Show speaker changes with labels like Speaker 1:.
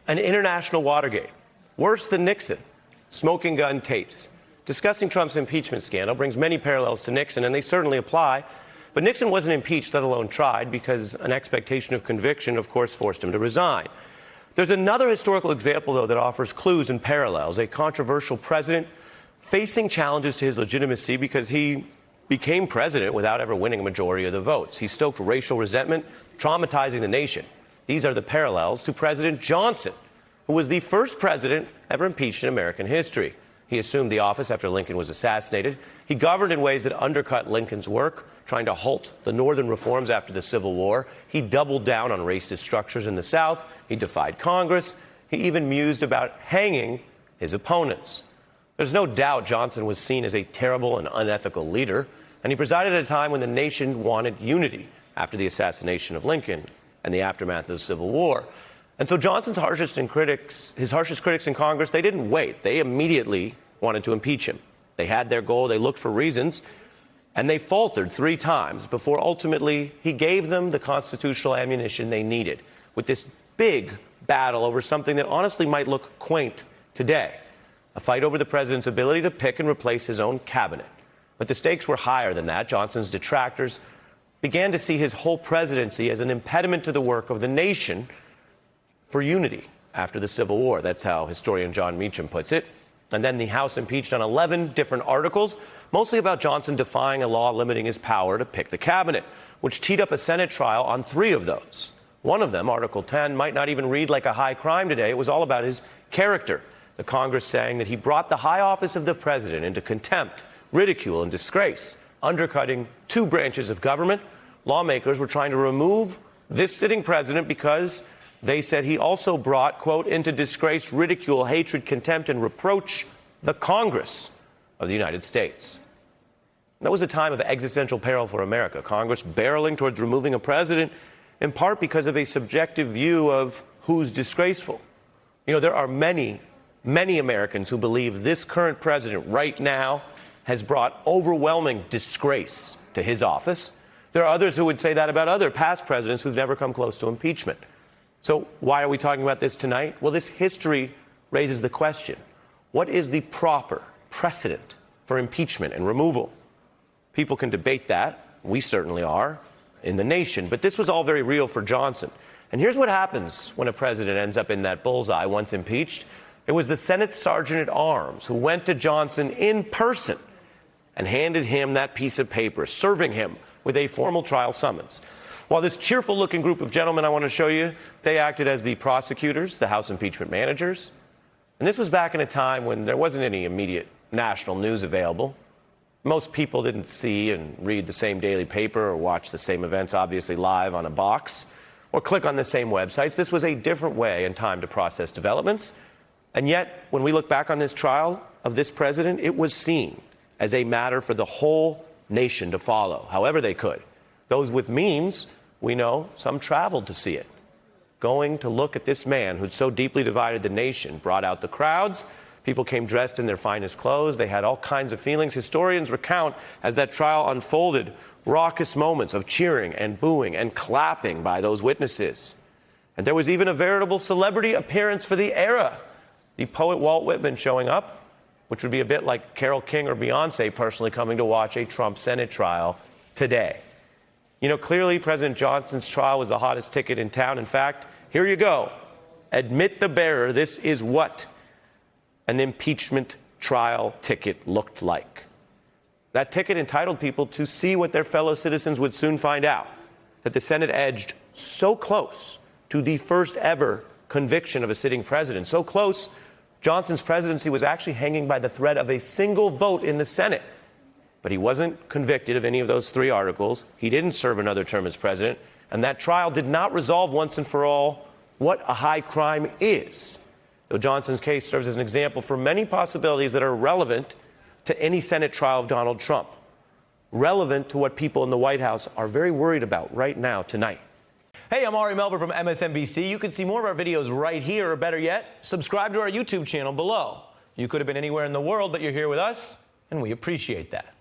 Speaker 1: An international Watergate, worse than Nixon, smoking gun tapes. Discussing Trump's impeachment scandal brings many parallels to Nixon, and they certainly apply. But Nixon wasn't impeached, let alone tried, because an expectation of conviction, of course, forced him to resign. There's another historical example, though, that offers clues and parallels. A controversial president facing challenges to his legitimacy because he became president without ever winning a majority of the votes. He stoked racial resentment, traumatizing the nation. These are the parallels to President Johnson, who was the first president ever impeached in American history. He assumed the office after Lincoln was assassinated. He governed in ways that undercut Lincoln's work, trying to halt the Northern reforms after the Civil War. He doubled down on racist structures in the South. He defied Congress. He even mused about hanging his opponents. There's no doubt Johnson was seen as a terrible and unethical leader, and he presided at a time when the nation wanted unity after the assassination of Lincoln and the aftermath of the Civil War. And so Johnson's harshest critics in Congress, they didn't wait. They immediately wanted to impeach him. They had their goal. They looked for reasons, and they faltered 3 times before ultimately he gave them the constitutional ammunition they needed with this big battle over something that honestly might look quaint today, a fight over the president's ability to pick and replace his own cabinet. But the stakes were higher than that. Johnson's detractors began to see his whole presidency as an impediment to the work of the nation for unity after the Civil War. That's how historian John Meacham puts it. And then the House impeached on 11 different articles, mostly about Johnson defying a law limiting his power to pick the cabinet, which teed up a Senate trial on 3 of those. One of them, Article 10, might not even read like a high crime today. It was all about his character. The Congress saying that he brought the high office of the president into contempt, ridicule, and disgrace, undercutting 2 branches of government. Lawmakers were trying to remove this sitting president because they said he also brought, quote, into disgrace, ridicule, hatred, contempt, and reproach the Congress of the United States. That was a time of existential peril for America. Congress barreling towards removing a president, in part because of a subjective view of who's disgraceful. You know, there are many Americans who believe this current president right now has brought overwhelming disgrace to his office. There are others who would say that about other past presidents who've never come close to impeachment. So why are we talking about this tonight? Well, this history raises the question, what is the proper precedent for impeachment and removal? People can debate that. We certainly are in the nation. But this was all very real for Johnson. And here's what happens when a president ends up in that bullseye once impeached. It was the Senate Sergeant at Arms who went to Johnson in person and handed him that piece of paper, serving him with a formal trial summons. While this cheerful-looking group of gentlemen I want to show you, they acted as the prosecutors, the House impeachment managers. And this was back in a time when there wasn't any immediate national news available. Most people didn't see and read the same daily paper or watch the same events, obviously live on a box, or click on the same websites. This was a different way and time to process developments. And yet, when we look back on this trial of this president, it was seen as a matter for the whole nation to follow, however they could. Those with means, we know, some traveled to see it. Going to look at this man who'd so deeply divided the nation, brought out the crowds. People came dressed in their finest clothes. They had all kinds of feelings. Historians recount, as that trial unfolded, raucous moments of cheering and booing and clapping by those witnesses. And there was even a veritable celebrity appearance for the era. The poet Walt Whitman showing up, which would be a bit like Carole King or Beyonce personally coming to watch a Trump Senate trial today. You know, clearly President Johnson's trial was the hottest ticket in town. In fact, here you go. Admit the bearer, this is what an impeachment trial ticket looked like. That ticket entitled people to see what their fellow citizens would soon find out, that the Senate edged so close to the first ever conviction of a sitting president. So close, Johnson's presidency was actually hanging by the thread of a single vote in the Senate. But he wasn't convicted of any of those 3 articles. He didn't serve another term as president. And that trial did not resolve once and for all what a high crime is. Though Johnson's case serves as an example for many possibilities that are relevant to any Senate trial of Donald Trump. Relevant to what people in the White House are very worried about right now, tonight. Hey, I'm Ari Melber from MSNBC. You can see more of our videos right here, or better yet, subscribe to our YouTube channel below. You could have been anywhere in the world, but you're here with us, and we appreciate that.